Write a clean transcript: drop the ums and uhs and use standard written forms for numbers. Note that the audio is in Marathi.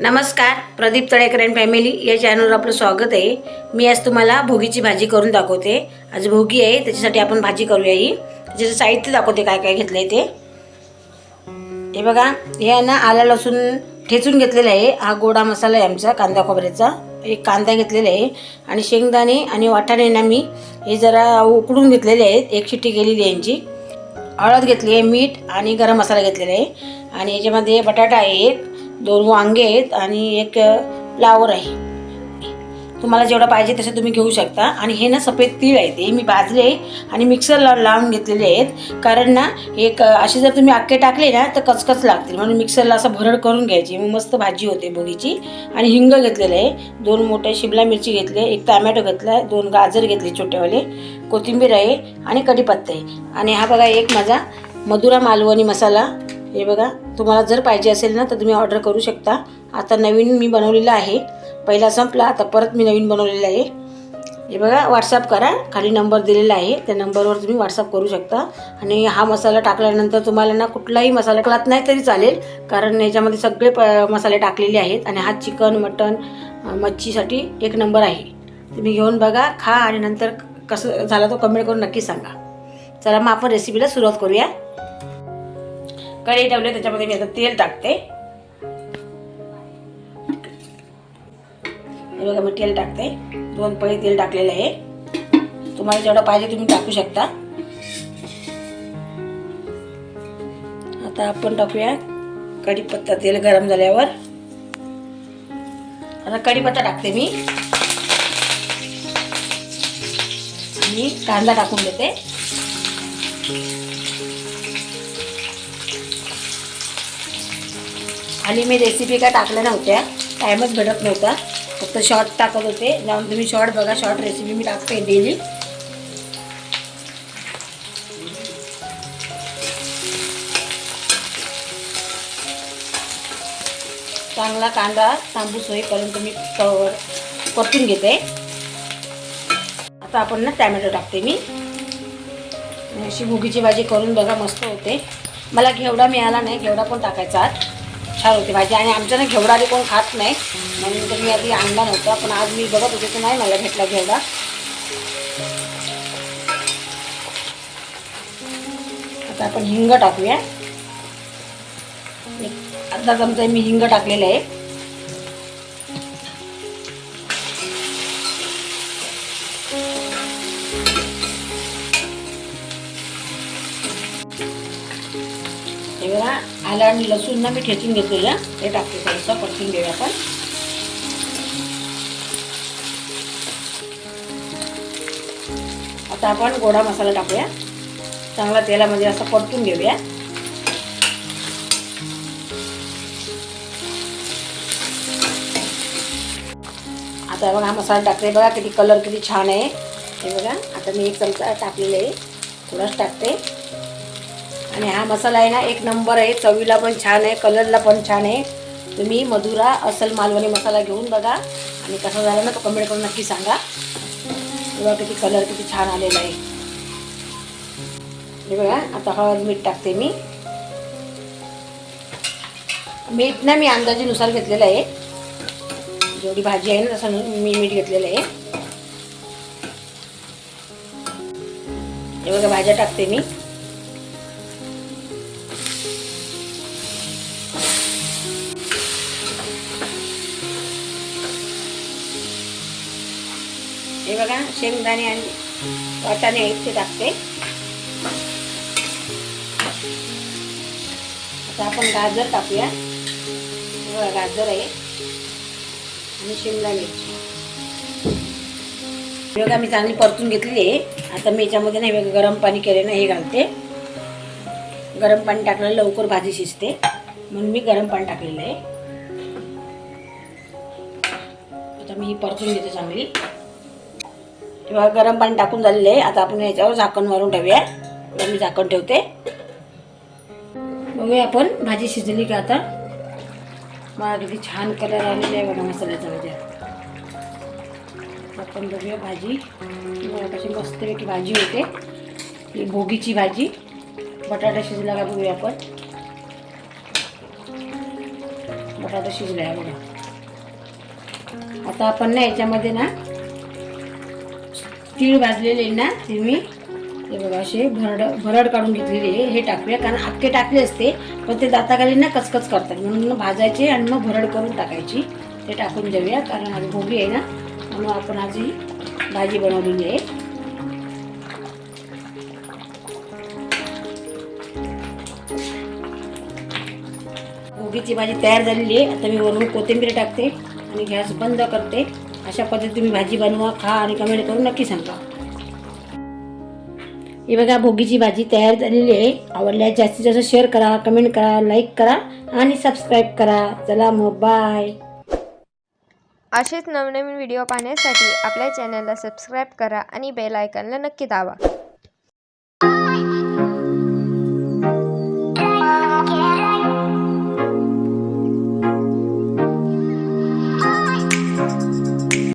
नमस्कार, प्रदीप तळेकर अँड फॅमिली या चॅनलवर आपलं स्वागत आहे। मी आज तुम्हाला भोगीची भाजी करून दाखवते। आज भोगी आहे, त्याच्यासाठी आपण भाजी करूया। ही त्याचं साहित्य दाखवते काय काय घेतलंय ते। हे बघा, हे ना आलं लसूण ठेचून घेतलेलं आहे। हा गोडा मसाला आहे आमचा कांदा खोबऱ्याचा। एक कांदा घेतलेला आहे आणि शेंगदाणे आणि वाटाणे ना मी हे जरा उकडून घेतलेले आहेत। एक शिट्टी केलेली आहे यांची। हळद घेतली आहे, मीठ आणि गरम मसाला घेतलेला आहे आणि याच्यामध्ये बटाटा आहे, एक 2 वांगे आहेत आणि एक फ्लावर आहे। तुम्हाला जेवढा पाहिजे तसे तुम्ही घेऊ शकता। आणि हे ना सफेद तीळ आहे, ते मी भाजले आणि मिक्सरला लावून घेतलेले आहेत। कारण ना एक असे जर तुम्ही अख्खे टाकले ना तर कचकच लागतील, म्हणून मिक्सरला असं भरड करून घ्यायची, मग मस्त भाजी होते भोगीची। आणि हिंग घेतलेलं आहे, 2 मोठे शिमला मिरची घेतले, एक टोमॅटो घेतला, 2 गाजर घेतले छोटेवाले, कोथिंबीर आहे आणि कढीपत्ता आहे। आणि हा बघा एक माझा मधुरा मालवणी मसाला। हे बघा, तुम्हाला जर पाहिजे असेल ना तर तुम्ही ऑर्डर करू शकता। आता नवीन मी बनवलेला आहे, पहिला संपला, आता परत मी नवीन बनवलेला आहे। हे बघा, व्हॉट्सअप करा, खाली नंबर दिलेला आहे, त्या नंबरवर तुम्ही व्हॉट्सअप करू शकता। आणि हा मसाला टाकल्यानंतर तुम्हाला ना कुठलाही मसाला टाकलात नाही तरी चालेल, कारण याच्यामध्ये सगळे मसाले टाकलेले आहेत। आणि हा चिकन मटन मच्छीसाठी एक नंबर आहे। तुम्ही घेऊन बघा, खा आणि नंतर कसं झाला तो कमेंट करून नक्की सांगा। चला मग आपण रेसिपीला सुरुवात करूया। कढई ठेवले, त्याच्यामध्ये मी आता तेल टाकते। हे बघा, मी तेल टाकते, 2 पळी तेल टाकलेलं आहे। तुम्हाला जेवढं पाहिजे तुम्ही टाकू शकता। आता आपण टाकूया कढीपत्ता। तेल गरम झाल्यावर आता कढीपत्ता टाकते मी आणि कांदा टाकून देते। आणि मी रेसिपी काय टाकल्या नव्हत्या, टाईमच भेटत नव्हता, फक्त शॉर्ट टाकत होते। जाऊन तुम्ही शॉर्ट बघा, शॉर्ट रेसिपी मी टाकते डेली। चांगला कांदा तांबूस होईपर्यंत मी परतून घेते। आता आपण ना टोमॅटो टाकते मी। अशी भोगीची भाजी करून बघा, मस्त होते। मला घेवडा मिळाला नाही, घेवडा पण टाकायचा आज, छान होते भाजी। आणि आमच्या ना घेवडा आधी कोण खात नाही, म्हणून तर मी आधी आणला नव्हता, पण आज मी बघत होते तर नाही मला भेटला घेवडा। आता आपण हिंग टाकूया, अर्धा चमचा मी हिंग टाकलेलं आहे। हे बघा, आलं आणि लसूण ना मी ठेचून घेतलेलं, हे टाकते, थोडंसं परतून घेऊया आपण। आता आपण गोडा मसाला टाकूया, चांगला तेलामध्ये असं परतून घेऊया। आता बघा, हा मसाला टाकते, बघा किती कलर किती छान आहे। हे बघा, आता मी 1 चमचा टाकलेला आहे, थोडाच टाकते। आणि हा मसाला आहे ना एक नंबर आहे, चवीला पण छान आहे, कलरला पण छान आहे। तुम्ही मधुरा असल मालवणी मसाला घेऊन बघा आणि कसा झाला ना तो कमेंट करून नक्की सांगा। बघा किती कलर किती छान आलेला आहे। हे बघा, आता हळद मीठ टाकते मी। मीठ ना मी अंदाजानुसार घेतलेलं आहे, जेवढी भाजी आहे ना तसं मी मीठ घेतलेलं आहे। हे बघा, भाज्या टाकते मी। हे बघा, शेंगदाणे आणि वाटाणे आहेत ते टाकते। आता आपण गाजर टाकूया, बघा गाजर आहे आणि शिमला मिरची। हे बघा, मी चांगली परतून घेतली आहे। आता मी याच्यामध्ये नाही बघा गरम पाणी केले ना, हे घालते। गरम पाणी टाकलेलं लवकर भाजी शिजते, म्हणून मी गरम पाणी टाकलेलं आहे। आता मी ही परतून घेते चांगली। तेव्हा गरम पाणी टाकून झालेलं आहे। आता आपण याच्यावर झाकण मारून ठेवूया, मी झाकण ठेवते। बघूया आपण भाजी शिजली का। आता मला किती छान कलर आलेला आहे बघा मसाल्याचा माझ्या। आपण बघूया भाजी, कशी मस्तपैकी भाजी होते ही भोगीची भाजी। बटाटा शिजला का बघूया आपण। बटाटा शिजला आहे बघा। आता आपण ना याच्यामध्ये ना तीळ भाजलेले ना ते मी हे बघा असे भरड काढून घेतलेली आहे, हे टाकूया. कारण अख्खे टाकले असते पण ते दाताखाली ना कचकच करतात, म्हणून भाजायचे आणि मग भरड करून टाकायची. ते टाकून देऊया कारण आज भोगी आहे ना, म्हणून आपण आज ही भाजी बनवलेली आहे. भोगीची भाजी तयार झालेली आहे. आता मी वरून कोथिंबीर टाकते आणि गॅस बंद करते. अशा पद्धतीने तुम्ही भाजी बनवा, खा आणि कमेंट करून नक्की सांगा. हे बघा भोगीची भाजी तयार झालेली आहे. आवडल्यास जास्तीत जास्त शेअर करा, कमेंट करा, लाईक करा आणि सबस्क्राईब करा. चला मग बाय. असेच नवनवीन व्हिडिओ पाहण्यासाठी आपल्या चॅनलला सबस्क्राईब करा आणि बेल आयकॉनला नक्की दाबा.